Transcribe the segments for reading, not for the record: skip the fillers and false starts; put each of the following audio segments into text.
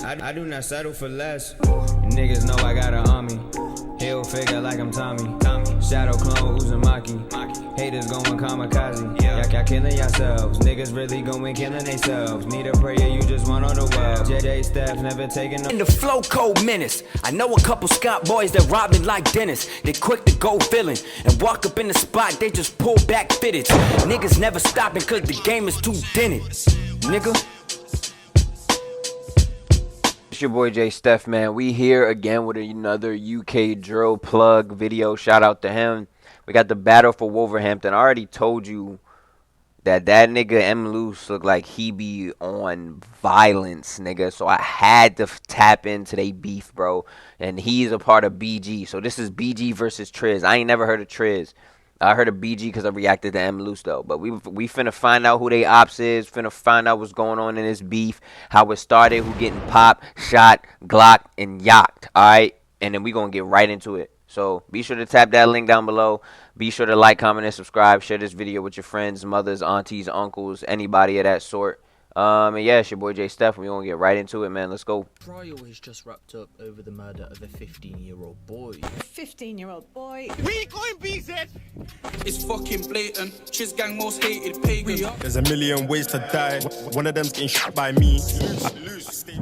I do not settle for less. Niggas know I got an army. Hill figure like I'm Tommy. Shadow clone Uzumaki. Haters going kamikaze. Y'all killing yourselves. Niggas really going killing themselves. Need a prayer, you just want on the well. JJ Steph never taking no. In the flow code menace. I know a couple Scott boys that rob me like Dennis. They quick to go villain and walk up in the spot. They just pull back fitteds. Niggas never stopping cause the game is too dented. Nigga. It's your boy J Steph, man. We here again with another UK drill plug video. Shout out to him. We got the battle for Wolverhampton. I already told you that nigga M Loose looked like he be on violence, nigga. So I had to tap into they beef, bro. And he's a part of BG. So this is BG versus TRIZ. I ain't never heard of TRIZ. I heard of BG because I reacted to M Loose though. But we finna find out who they ops is. Finna find out what's going on in this beef. How it started. Who getting popped, shot, glocked, and yacked. Alright? And then we gonna get right into it. So be sure to tap that link down below. Be sure to like, comment, and subscribe. Share this video with your friends, mothers, aunties, uncles, anybody of that sort. And yeah, it's your boy J Steph. We're gonna get right into it, man. Let's go. Trial has just wrapped up over the murder of a 15-year-old boy. 15-year-old boy. We going BZ. It's fucking blatant. TRIZ gang most hated pagan. There's a million ways to die. One of them's getting shot by me.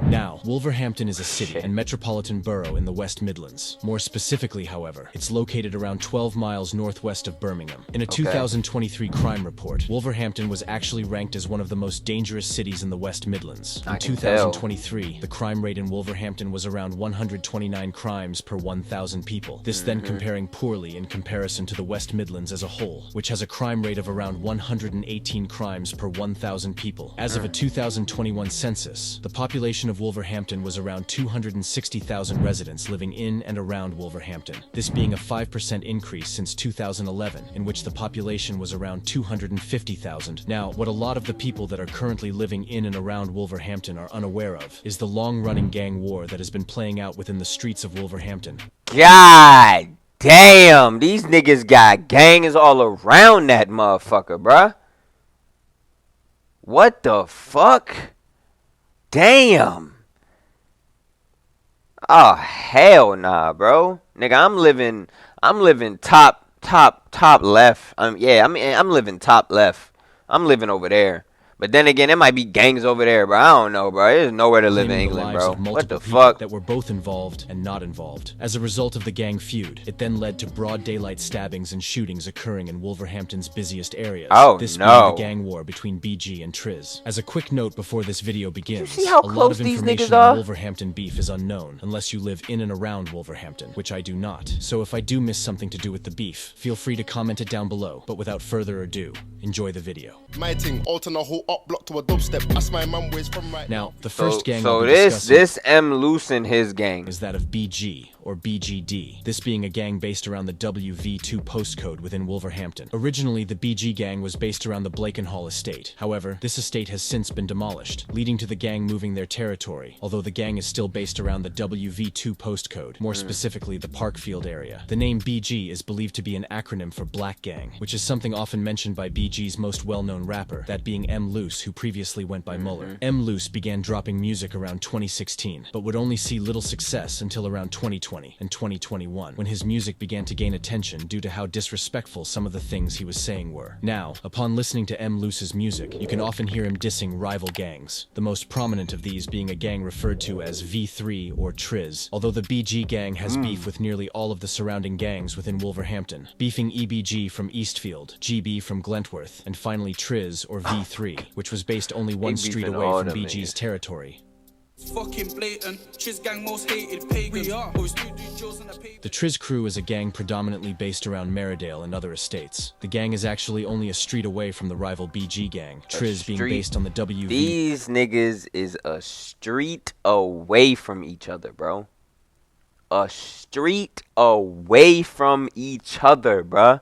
Now, Wolverhampton is a city and metropolitan borough in the West Midlands. More specifically, however, it's located around 12 miles northwest of Birmingham. In a 2023 crime report, Wolverhampton was actually ranked as one of the most dangerous cities in the West Midlands. In 2023, the crime rate in Wolverhampton was around 129 crimes per 1,000 people. This then comparing poorly in comparison to the West Midlands as a whole, which has a crime rate of around 118 crimes per 1,000 people. As of a 2021 census, the population of Wolverhampton was around 260,000 residents living in and around Wolverhampton, this being a 5% increase since 2011, in which the population was around 250,000. Now, what a lot of the people that are currently living in and around Wolverhampton are unaware of is the long-running gang war that has been playing out within the streets of Wolverhampton. God damn, these niggas got gangs all around that motherfucker, bruh. What the fuck? Damn. Oh hell nah, bro. Nigga, I'm living top left. I'm living top left. I'm living over there. But then again, it might be gangs over there, bro. I don't know, bro. There's nowhere to live in England, bro. What the fuck? That were both involved and not involved. As a result of the gang feud, it then led to broad daylight stabbings and shootings occurring in Wolverhampton's busiest areas. Oh, this no. being the gang war between BG and TRIZ. As a quick note before this video begins, you see how a lot close of these information niggas are? on Wolverhampton beef is unknown unless you live in and around Wolverhampton, which I do not. So if I do miss something to do with the beef, feel free to comment it down below. But without further ado, enjoy the video. My thing, altering a whole up block to a dubstep. That's my man ways from right now. The first gang so I'll be this M Loose and his gang is that of BG, or BGD, this being a gang based around the WV2 postcode within Wolverhampton. Originally, the BG gang was based around the Blakenhall estate. However, this estate has since been demolished, leading to the gang moving their territory, although the gang is still based around the WV2 postcode, more specifically the Parkfield area. The name BG is believed to be an acronym for Black Gang, which is something often mentioned by BG's most well-known rapper, that being M Loose, who previously went by Muller. M Loose began dropping music around 2016, but would only see little success until around 2020 and 2021, when his music began to gain attention due to how disrespectful some of the things he was saying were. Now, upon listening to M Loose's music, you can often hear him dissing rival gangs, the most prominent of these being a gang referred to as V3 or TRIZ, although the BG gang has beef with nearly all of the surrounding gangs within Wolverhampton, beefing EBG from Eastfield, GB from Glentworth, and finally TRIZ or V3, which was based only one street away from BG's territory. Fucking blatant. TRIZ gang most hated pagan. The TRIZ crew is a gang predominantly based around Meridale and other estates. The gang is actually only a street away from the rival BG gang, TRIZ being based on the WV. These niggas is a street away from each other, bro. A street away from each other, bruh.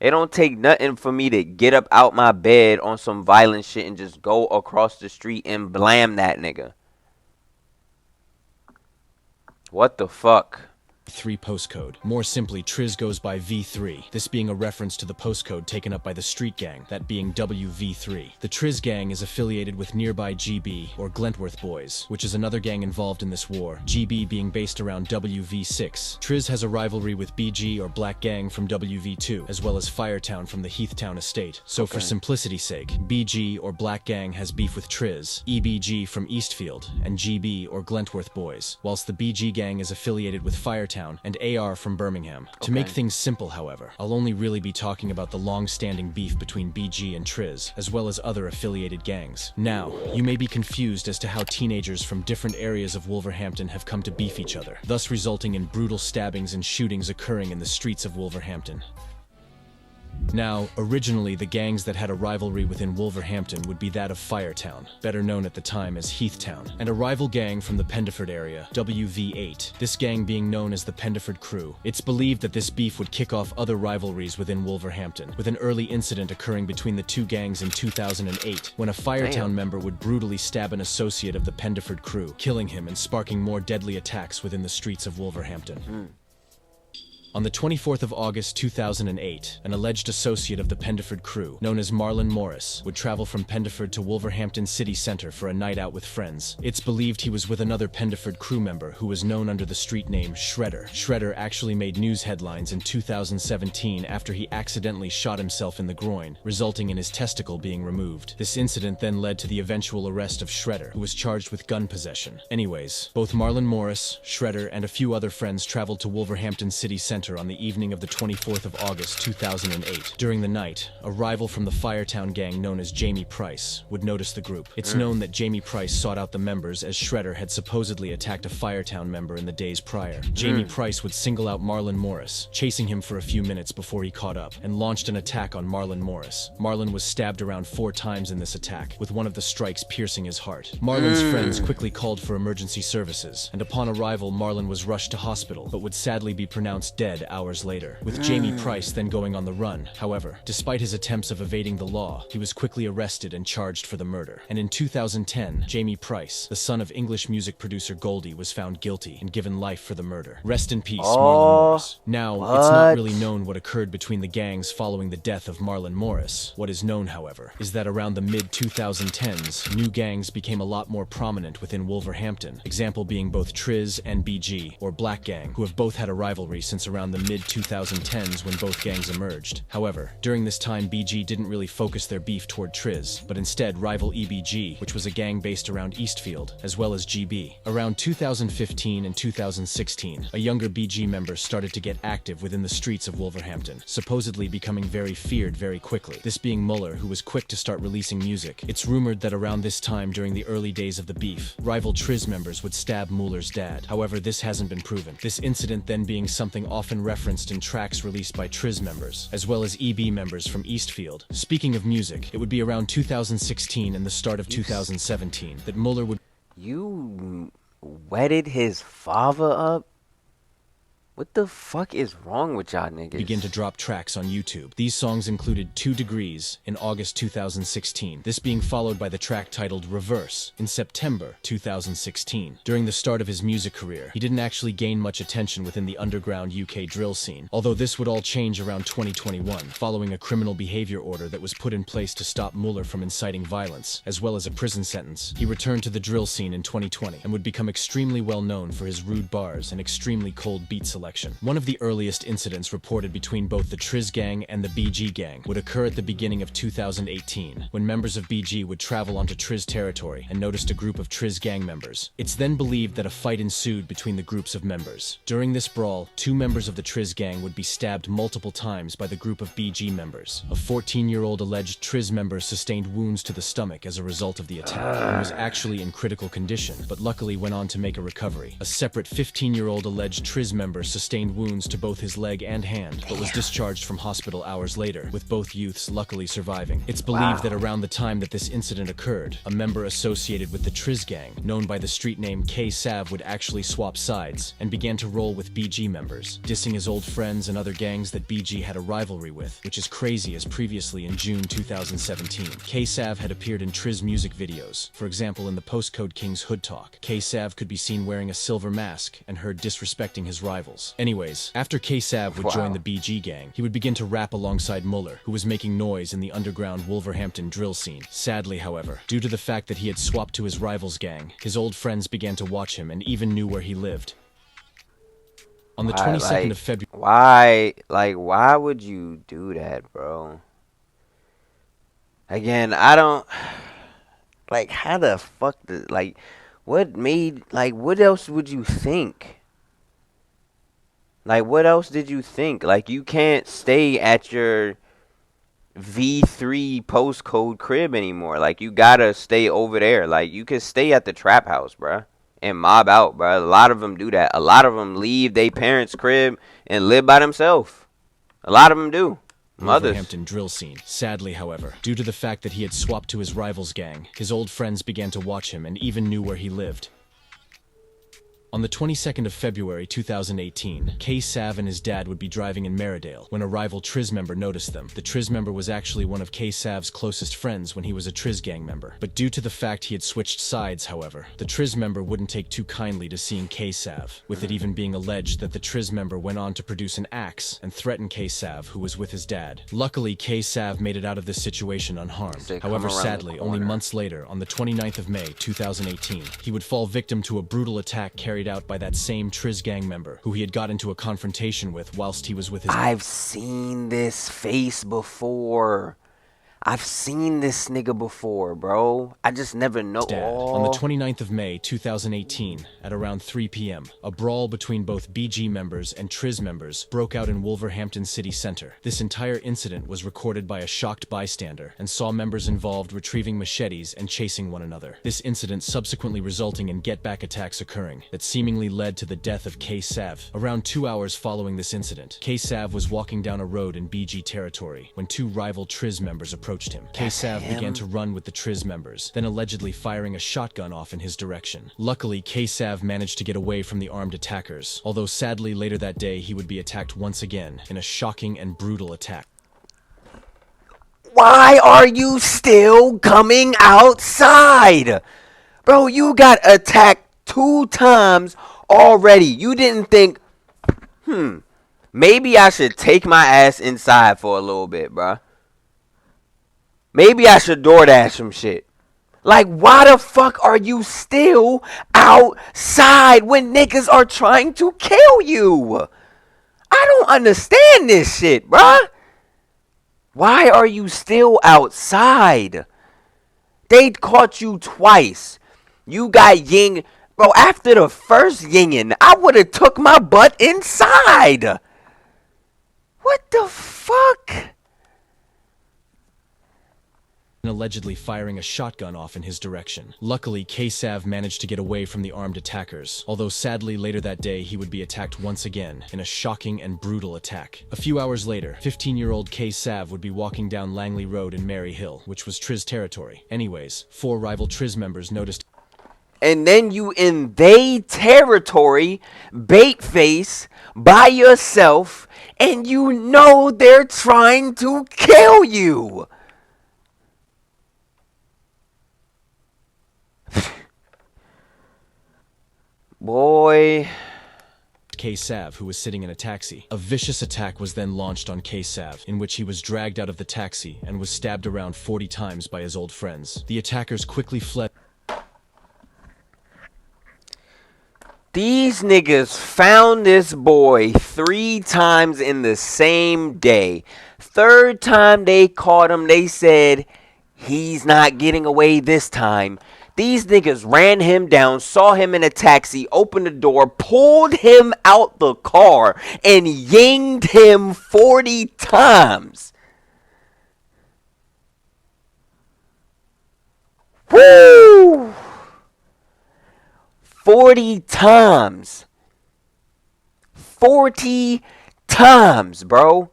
It don't take nothing for me to get up out my bed on some violent shit and just go across the street and blam that nigga. What the fuck? 3 postcode. More simply, TRIZ goes by V3, this being a reference to the postcode taken up by the street gang, that being WV3. The TRIZ gang is affiliated with nearby GB, or Glentworth Boys, which is another gang involved in this war, GB being based around WV6. TRIZ has a rivalry with BG, or Black Gang, from WV2, as well as Firetown from the Heathtown estate. So for simplicity's sake, BG, or Black Gang, has beef with TRIZ, EBG from Eastfield, and GB, or Glentworth Boys, whilst the BG gang is affiliated with Firetown and AR from Birmingham. To make things simple, however, I'll only really be talking about the long-standing beef between BG and TRIZ, as well as other affiliated gangs. Now, you may be confused as to how teenagers from different areas of Wolverhampton have come to beef each other, thus resulting in brutal stabbings and shootings occurring in the streets of Wolverhampton. Now, originally the gangs that had a rivalry within Wolverhampton would be that of Firetown, better known at the time as Heathtown, and a rival gang from the Pendeford area, WV8, this gang being known as the Pendeford Crew. It's believed that this beef would kick off other rivalries within Wolverhampton, with an early incident occurring between the two gangs in 2008, when a Firetown member would brutally stab an associate of the Pendeford Crew, killing him and sparking more deadly attacks within the streets of Wolverhampton. On the 24th of August 2008, an alleged associate of the Pendeford Crew, known as Marlon Morris, would travel from Pendeford to Wolverhampton city centre for a night out with friends. It's believed he was with another Pendeford Crew member who was known under the street name Shredder. Shredder actually made news headlines in 2017 after he accidentally shot himself in the groin, resulting in his testicle being removed. This incident then led to the eventual arrest of Shredder, who was charged with gun possession. Anyways, both Marlon Morris, Shredder, and a few other friends traveled to Wolverhampton city centre on the evening of the 24th of August 2008. During the night, a rival from the Firetown gang known as Jamie Price would notice the group. It's known that Jamie Price sought out the members as Shredder had supposedly attacked a Firetown member in the days prior. Jamie Price would single out Marlon Morris, chasing him for a few minutes before he caught up, and launched an attack on Marlon Morris. Marlon was stabbed around 4 times in this attack, with one of the strikes piercing his heart. Marlon's friends quickly called for emergency services, and upon arrival Marlon was rushed to hospital, but would sadly be pronounced dead hours later, with Jamie Price then going on the run. However, despite his attempts of evading the law, he was quickly arrested and charged for the murder. And in 2010, Jamie Price, the son of English music producer Goldie, was found guilty and given life for the murder. Rest in peace, Marlon Morris. Now, it's not really known what occurred between the gangs following the death of Marlon Morris. What is known, however, is that around the mid-2010s, new gangs became a lot more prominent within Wolverhampton, example being both TRIZ and BG, or Black Gang, who have both had a rivalry since around the mid-2010s when both gangs emerged. However, during this time BG didn't really focus their beef toward TRIZ, but instead rival EBG, which was a gang based around Eastfield, as well as GB. Around 2015 and 2016, a younger BG member started to get active within the streets of Wolverhampton, supposedly becoming very feared very quickly, this being Muller, who was quick to start releasing music. It's rumored that around this time during the early days of the beef, rival TRIZ members would stab Muller's dad. However, this hasn't been proven. This incident then being something often referenced in tracks released by TRIZ members, as well as EB members from Eastfield. Speaking of music, it would be around 2016 and the start of 2017 that Muller would— You wetted his father up? What the fuck is wrong with y'all niggas? begin to drop tracks on YouTube. These songs included 2 Degrees in August 2016, this being followed by the track titled Reverse in September 2016. During the start of his music career, he didn't actually gain much attention within the underground UK drill scene, although this would all change around 2021, following a criminal behavior order that was put in place to stop Muller from inciting violence, as well as a prison sentence. He returned to the drill scene in 2020 and would become extremely well known for his rude bars and extremely cold beat selection. One of the earliest incidents reported between both the TRIZ gang and the BG gang would occur at the beginning of 2018, when members of BG would travel onto TRIZ territory and noticed a group of TRIZ gang members. It's then believed that a fight ensued between the groups of members. During this brawl, 2 members of the TRIZ gang would be stabbed multiple times by the group of BG members. A 14-year-old alleged TRIZ member sustained wounds to the stomach as a result of the attack and was actually in critical condition, but luckily went on to make a recovery. A separate 15-year-old alleged TRIZ member sustained wounds to both his leg and hand, but was discharged from hospital hours later, with both youths luckily surviving. It's believed that around the time that this incident occurred, a member associated with the TRIZ gang, known by the street name Ksav, would actually swap sides and began to roll with BG members, dissing his old friends and other gangs that BG had a rivalry with, which is crazy as previously in June 2017, Ksav had appeared in TRIZ music videos. For example, in the Postcode King's Hood Talk, Ksav could be seen wearing a silver mask and heard disrespecting his rivals. house. Anyways, after Ksav would join the BG gang, he would begin to rap alongside Muller, who was making noise in the underground Wolverhampton drill scene. Sadly, however, due to the fact that he had swapped to his rival's gang, his old friends began to watch him and even knew where he lived. On the 22nd of February... Why would you do that, bro? Again, I don't... Like, how the fuck... what else would you think? Like, what else did you think? Like, you can't stay at your V3 postcode crib anymore. Like, you gotta stay over there. Like, you can stay at the trap house, bruh, and mob out, bruh. A lot of them do that. A lot of them leave their parents' crib and live by themselves. A lot of them do. Wolverhampton drill scene. Sadly, however, due to the fact that he had swapped to his rival's gang, his old friends began to watch him and even knew where he lived. On the 22nd of February 2018, Ksav and his dad would be driving in Meridale when a rival TRIZ member noticed them. The TRIZ member was actually one of Ksav's closest friends when he was a TRIZ gang member. But due to the fact he had switched sides, however, the TRIZ member wouldn't take too kindly to seeing Ksav, with it even being alleged that the TRIZ member went on to produce an axe and threaten Ksav, who was with his dad. Luckily, Ksav made it out of this situation unharmed. However, sadly, only months later, on the 29th of May 2018, he would fall victim to a brutal attack carried out by that same TRIZ gang member, who he had got into a confrontation with whilst he was with his... I've seen this face before. I've seen this nigga before, bro. I just never know. On the 29th of May 2018, at around 3 p.m., a brawl between both BG members and TRIZ members broke out in Wolverhampton city center. This entire incident was recorded by a shocked bystander and saw members involved retrieving machetes and chasing one another. This incident subsequently resulting in get-back attacks occurring that seemingly led to the death of Ksav. Around 2 hours following this incident, Ksav was walking down a road in BG territory when two rival TRIZ members approached him. Ksav began to run with the TRIZ members, then allegedly firing a shotgun off in his direction. Luckily, Ksav managed to get away from the armed attackers, although sadly later that day he would be attacked once again in a shocking and brutal attack. Why are you still coming outside? Bro, you got attacked 2 times already. You didn't think, maybe I should take my ass inside for a little bit, bruh. Maybe I should DoorDash some shit. Like, why the fuck are you still outside when niggas are trying to kill you? I don't understand this shit, bruh. Why are you still outside? They caught you twice. You got ying. Bro, after the first yinging, I would have took my butt inside. What the fuck? Allegedly firing a shotgun off in his direction. Luckily, Ksav managed to get away from the armed attackers, although sadly later that day he would be attacked once again in a shocking and brutal attack. A few hours later, 15-year-old Ksav would be walking down Langley Road in Mary Hill, which was TRIZ territory. Anyways, 4 rival TRIZ members noticed... And then you in they territory, bait face, by yourself, and you know they're trying to kill you. Boy. Ksav, who was sitting in a taxi. A vicious attack was then launched on Ksav, in which he was dragged out of the taxi and was stabbed around 40 times by his old friends. The attackers quickly fled. These niggas found this boy 3 times in the same day. 3rd time they caught him, they said, he's not getting away this time. These niggas ran him down, saw him in a taxi, opened the door, pulled him out the car, and yinged him 40 times. Woo! 40 times. 40 times, bro.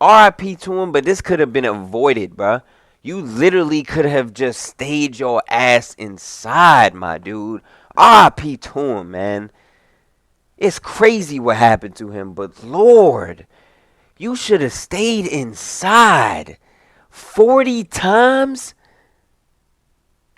RIP to him, but this could have been avoided, bro. You literally could have just stayed your ass inside, my dude. RIP to him, man. It's crazy what happened to him, but Lord, you should have stayed inside. 40 times?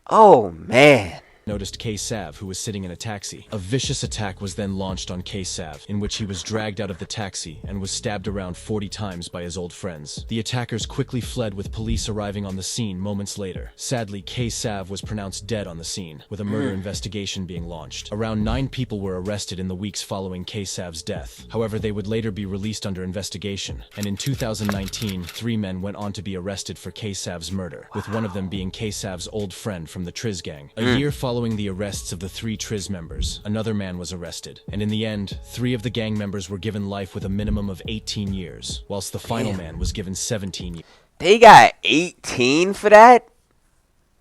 Oh, man. noticed Ksav, who was sitting in a taxi. A vicious attack was then launched on Ksav, in which he was dragged out of the taxi and was stabbed around 40 times by his old friends. The attackers quickly fled, with police arriving on the scene moments later. Sadly, Ksav was pronounced dead on the scene, with a murder investigation being launched. Around 9 people were arrested in the weeks following Ksav's death. However, they would later be released under investigation, and in 2019, 3 men went on to be arrested for Ksav's murder, with one of them being Ksav's old friend from the TRIZ gang. A year following the arrests of the 3 TRIZ members, another man was arrested, and in the end, 3 of the gang members were given life with a minimum of 18 years, whilst the final man was given 17 years. They got 18 for that?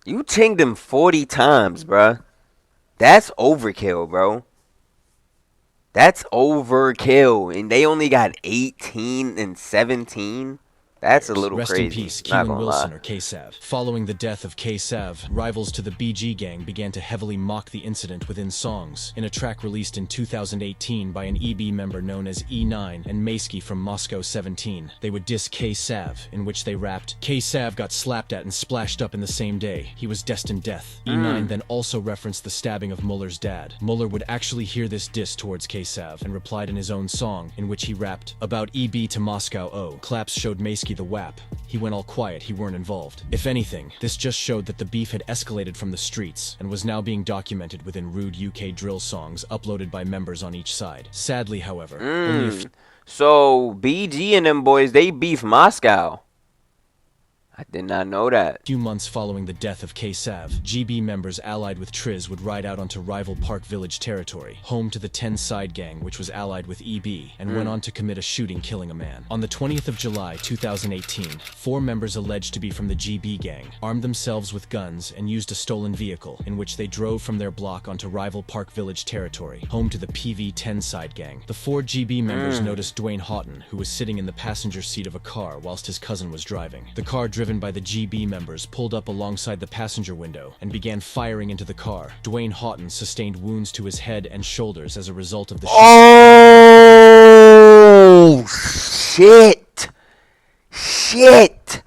You chinged him 40 times, bruh. That's overkill, bro. That's overkill. And they only got 18 and 17? That's a little Rest crazy. in peace, Not Keelan gonna Wilson, lie. or Ksav. Following the death of Ksav, rivals to the BG gang began to heavily mock the incident within songs. In a track released in 2018 by an EB member known as E9 and Maysky from Moscow 17, they would diss Ksav, in which they rapped, "Ksav got slapped at and splashed up in the same day. He was destined death." E9 then also referenced the stabbing of Muller's dad. Muller would actually hear this diss towards Ksav and replied in his own song, in which he rapped, "About EB to Moscow, oh." Claps showed Maysky the WAP. He went all quiet, he weren't involved. If anything, this just showed that the beef had escalated from the streets and was now being documented within rude UK drill songs uploaded by members on each side. Sadly, however, only a So, BG and them boys, they beef Moscow. I did not know that. few months following the death of Ksav, GB members allied with TRIZ would ride out onto rival Park Village territory, home to the 10 Side gang, which was allied with EB, and went on to commit a shooting, killing a man. On the 20th of July 2018, 4 members alleged to be from the GB gang armed themselves with guns and used a stolen vehicle, in which they drove from their block onto rival Park Village territory, home to the PV 10 Side gang. The 4 GB members noticed Dwayne Houghton, who was sitting in the passenger seat of a car whilst his cousin was driving. The car, driven by the GB members, pulled up alongside the passenger window and began firing into the car. Dwayne Houghton sustained wounds to his head and shoulders as a result of the shooting. Oh, shit. Shit.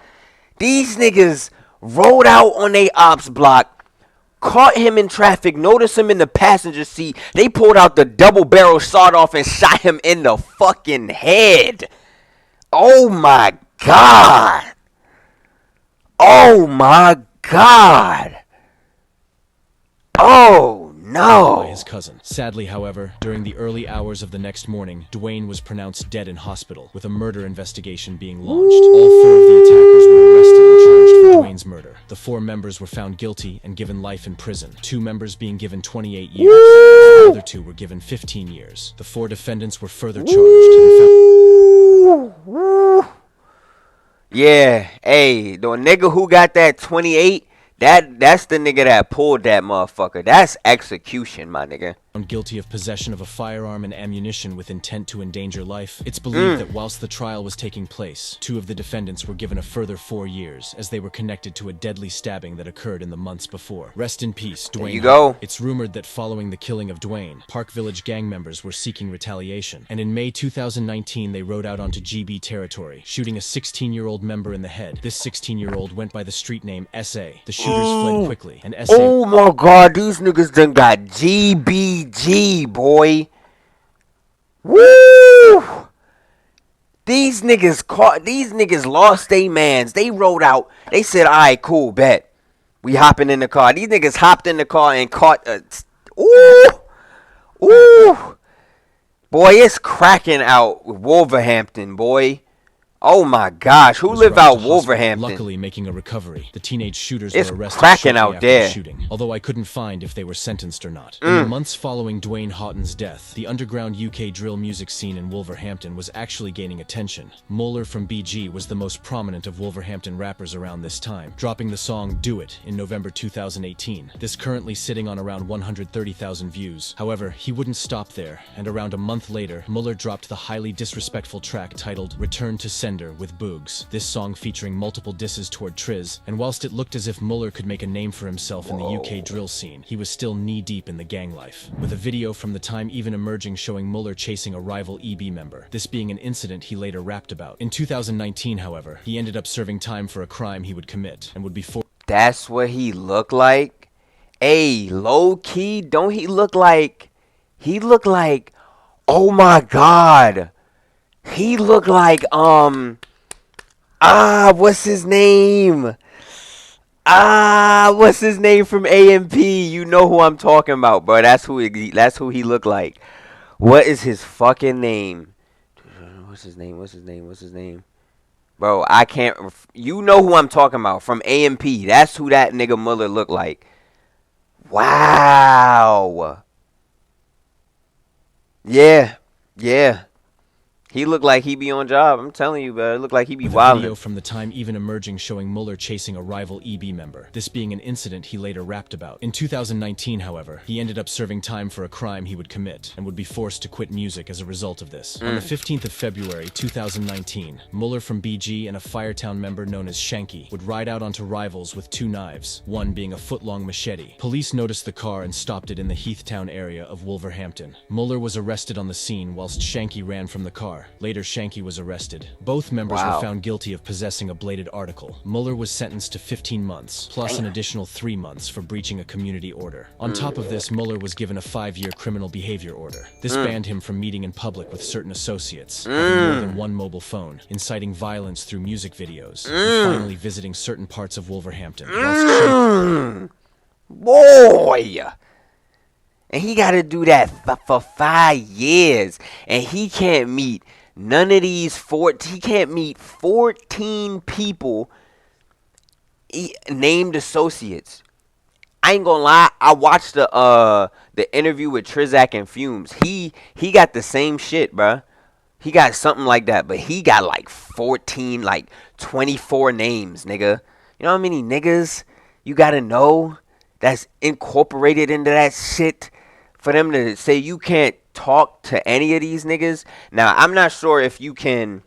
These niggas rode out on they ops block, caught him in traffic, noticed him in the passenger seat. They pulled out the double barrel sawed-off and shot him in the fucking head. Oh my God. Oh my God. Oh by no. his cousin. Sadly, however, during the early hours of the next morning, Dwayne was pronounced dead in hospital, with a murder investigation being launched. All 4 of the attackers were arrested and charged for Dwayne's murder. The 4 members were found guilty and given life in prison, 2 members being given 28 years. The other 2 were given 15 years. The 4 defendants were further charged and found Yeah, hey, the nigga who got that 28, that's the nigga that pulled that motherfucker. That's execution, my nigga. guilty of possession of a firearm and ammunition with intent to endanger life. It's believed that whilst the trial was taking place, 2 of the defendants were given a further 4 years, as they were connected to a deadly stabbing that occurred in the months before. Rest in peace, Dwayne. There you go. It's rumored that following the killing of Dwayne, Park Village gang members were seeking retaliation, and in May 2019 they rode out onto GB territory, shooting a 16-year-old member in the head. This 16-year-old went by the street name S.A. The shooters fled quickly, and S.A. Oh my God, these niggas done got GBG, boy. Woo! These niggas lost they mans. They rode out. They said, alright, cool, bet. We hopping in the car. These niggas hopped in the car and caught a... Ooh! Ooh! Boy, it's cracking out with Wolverhampton, boy. Oh my gosh, who live out Wolverhampton? Luckily making a recovery. The teenage shooters It's were arrested cracking shortly out after there. the shooting, although I couldn't find if they were sentenced or not. In the months following Dwayne Houghton's death, the underground UK drill music scene in Wolverhampton was actually gaining attention. Muller from BG was the most prominent of Wolverhampton rappers around this time, dropping the song Do It in November 2018. This currently sitting on around 130,000 views. However, he wouldn't stop there, and around a month later, Muller dropped the highly disrespectful track titled Return to Sender with Boogs. This song featuring multiple disses toward TRIZ, and whilst it looked as if Muller could make a name for himself in the UK drill scene, he was still knee-deep in the gang life, with a video from the time even emerging showing Muller chasing a rival EB member, this being an incident he later rapped about. In 2019, however, he ended up serving time for a crime he would commit, and would be forced. That's what he looked like? Hey, low key, don't he look like? He look like. Oh my God. He look like what's his name? What's his name from AMP? You know who I'm talking about, bro. That's who he looked like. What is his fucking name? What's his name? Bro, I can't. You know who I'm talking about from AMP. That's who that nigga Muller looked like. Wow. Yeah. He looked like he be on job. I'm telling you, bro. It looked like he be With a wilding. video from the time even emerging showing Muller chasing a rival EB member, this being an incident he later rapped about. In 2019, however, he ended up serving time for a crime he would commit and would be forced to quit music as a result of this. On the 15th of February 2019, Muller from BG and a Firetown member known as Shanky would ride out onto rivals with 2 knives, one being a foot-long machete. Police noticed the car and stopped it in the Heathtown area of Wolverhampton. Muller was arrested on the scene whilst Shanky ran from the car. Later, Shanky was arrested. Both members were found guilty of possessing a bladed article. Muller was sentenced to 15 months, plus an additional 3 months for breaching a community order. On top of this, Muller was given a 5-year criminal behavior order. This banned him from meeting in public with certain associates, having more than one mobile phone, inciting violence through music videos, and finally visiting certain parts of Wolverhampton. Boy! And he got to do that for 5 years. And he can't meet none of these 14. He can't meet 14 people named associates. I ain't gonna lie. I watched the interview with TRIZ and Fumes. He got the same shit, bruh. He got something like that, but he got like 14, like 24 names, nigga. You know how many niggas you gotta know that's incorporated into that shit for them to say you can't talk to any of these niggas? Now, I'm not sure if you can.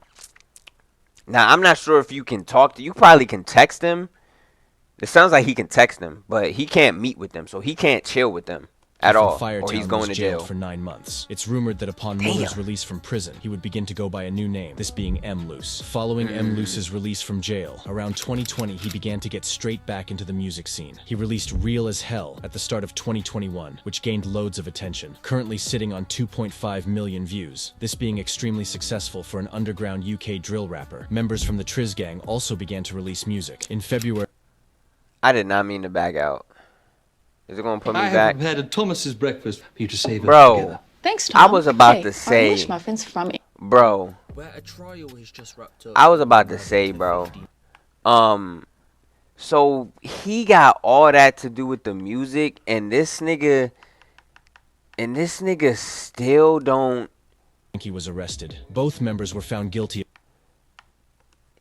Talk to. You probably can text them. It sounds like he can text them, but he can't meet with them, so he can't chill with them at all, or he's going to jail for 9 months. It's rumored that upon Muller's release from prison, he would begin to go by a new name, this being M. Loose. Following M. Loose's release from jail, around 2020 he began to get straight back into the music scene. He released Real as Hell at the start of 2021, which gained loads of attention, currently sitting on 2.5 million views, this being extremely successful for an underground UK drill rapper. Members from the TRIZ gang also began to release music. In February... I did not mean to back out. Is it gonna put me I back? have prepared Thomas's breakfast for you to save Bro, us together. Thanks, Tom. I was about to Our say, English muffins from bro. Where a trial is just wrapped up. I was about to say, bro. So he got all that to do with the music, and this nigga still don't. He was arrested. Both members were found guilty.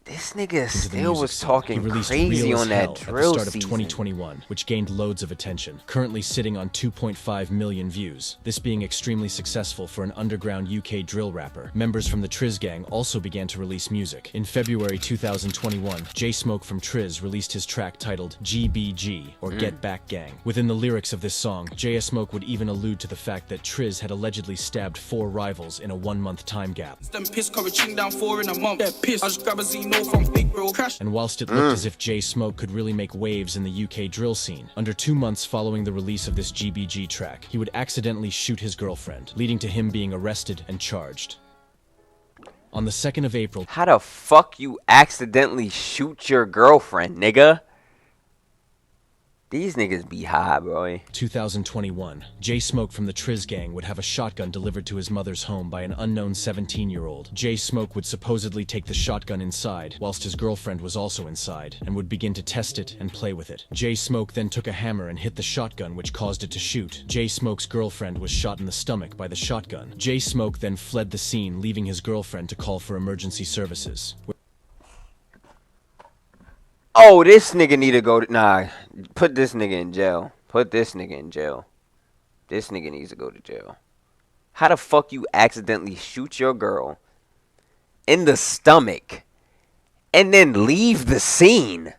This nigga still was talking crazy Real on as Hell that drill at the start of season. 2021, which gained loads of attention, currently sitting on 2.5 million views, this being extremely successful for an underground UK drill rapper. Members from the TRIZ gang also began to release music. In February 2021, J Smoke from TRIZ released his track titled GBG, or Get Back Gang. Within the lyrics of this song, J Smoke would even allude to the fact that TRIZ had allegedly stabbed 4 rivals in a 1-month time gap. Them piss cover chin down 4 in a month. They're pissed. I just grab a Zeno from Big Bro Crash. And whilst it looked as if J Smoke could really make waves in the UK drill scene, under 2 months following the release of this GBG track, he would accidentally shoot his girlfriend, leading to him being arrested and charged. On the 2nd of April... How the fuck you accidentally shoot your girlfriend, nigga? These niggas be high, bro. 2021, J Smoke from the TRIZ gang would have a shotgun delivered to his mother's home by an unknown 17-year-old. J Smoke would supposedly take the shotgun inside, whilst his girlfriend was also inside, and would begin to test it and play with it. J Smoke then took a hammer and hit the shotgun, which caused it to shoot. J Smoke's girlfriend was shot in the stomach by the shotgun. J Smoke then fled the scene, leaving his girlfriend to call for emergency services. Oh, this nigga need to go to... Nah, put this nigga in jail. Put this nigga in jail. This nigga needs to go to jail. How the fuck you accidentally shoot your girl in the stomach and then leave the scene?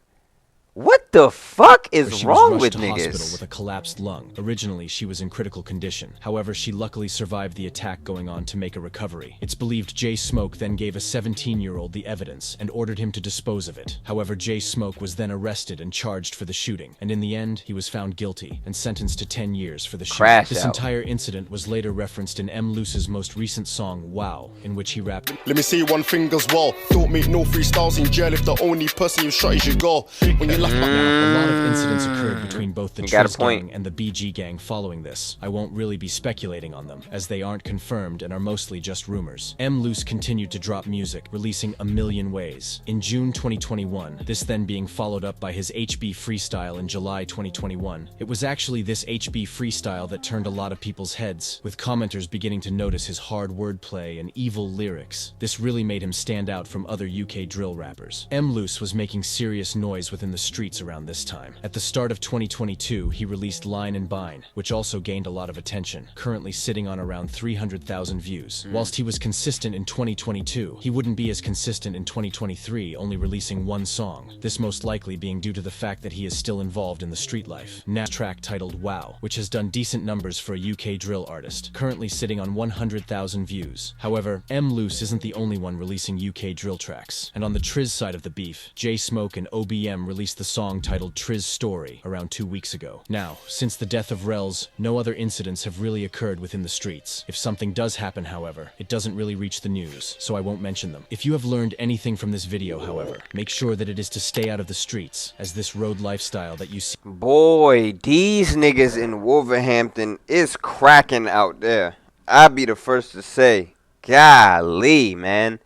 What the fuck where is she was wrong rushed with to hospital niggas? with a collapsed lung. Originally, she was in critical condition. However, she luckily survived the attack going on to make a recovery. It's believed Jay Smoke then gave a 17-year-old the evidence and ordered him to dispose of it. However, Jay Smoke was then arrested and charged for the shooting, and in the end, he was found guilty and sentenced to 10 years for the shooting. Crash This out. entire incident was later referenced in M. Loose's most recent song, Wow, in which he rapped, Let me say one thing as well. Don't make no freestyles in jail if the only person you shot is your girl. When you laugh A lot of incidents occurred between both the You got a TRIZ point. gang and the BG gang following this. I won't really be speculating on them, as they aren't confirmed and are mostly just rumors. M. Loose continued to drop music, releasing A Million Ways in June 2021, this then being followed up by his HB Freestyle in July 2021. It was actually this HB Freestyle that turned a lot of people's heads, with commenters beginning to notice his hard wordplay and evil lyrics. This really made him stand out from other UK drill rappers. M. Loose was making serious noise within the streets around this time. At the start of 2022, he released Line and Bine, which also gained a lot of attention, currently sitting on around 300,000 views. Whilst he was consistent in 2022, he wouldn't be as consistent in 2023, only releasing one song. This most likely being due to the fact that he is still involved in the street life. Now, track titled Wow, which has done decent numbers for a UK drill artist, currently sitting on 100,000 views. However, M. Loose isn't the only one releasing UK drill tracks, and on the TRIZ side of the beef, Jay Smoke and OBM released the song titled TRIZ Story around 2 weeks ago. Now, since the death of Rels, no other incidents have really occurred within the streets. If something does happen, however, it doesn't really reach the news, so I won't mention them. If you have learned anything from this video, however, make sure that it is to stay out of the streets, as this road lifestyle that you see. Boy, these niggas in Wolverhampton is cracking out there. I'll be the first to say, golly, man.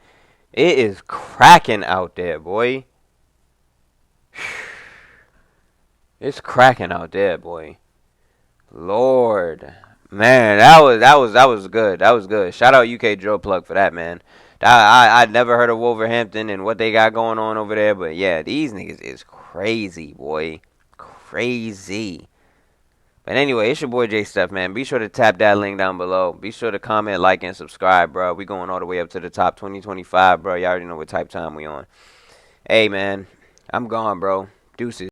It is cracking out there, boy. It's cracking out there, boy. Lord, man, that was good. That was good. Shout out UK Drill Plug for that, man. I never heard of Wolverhampton and what they got going on over there, but yeah, these niggas is crazy, boy, crazy. But anyway, it's your boy J Steph, man. Be sure to tap that link down below. Be sure to comment, like, and subscribe, bro. We going all the way up to the top 2025, bro. You already know what type time we on. Hey, man, I'm gone, bro. Deuces.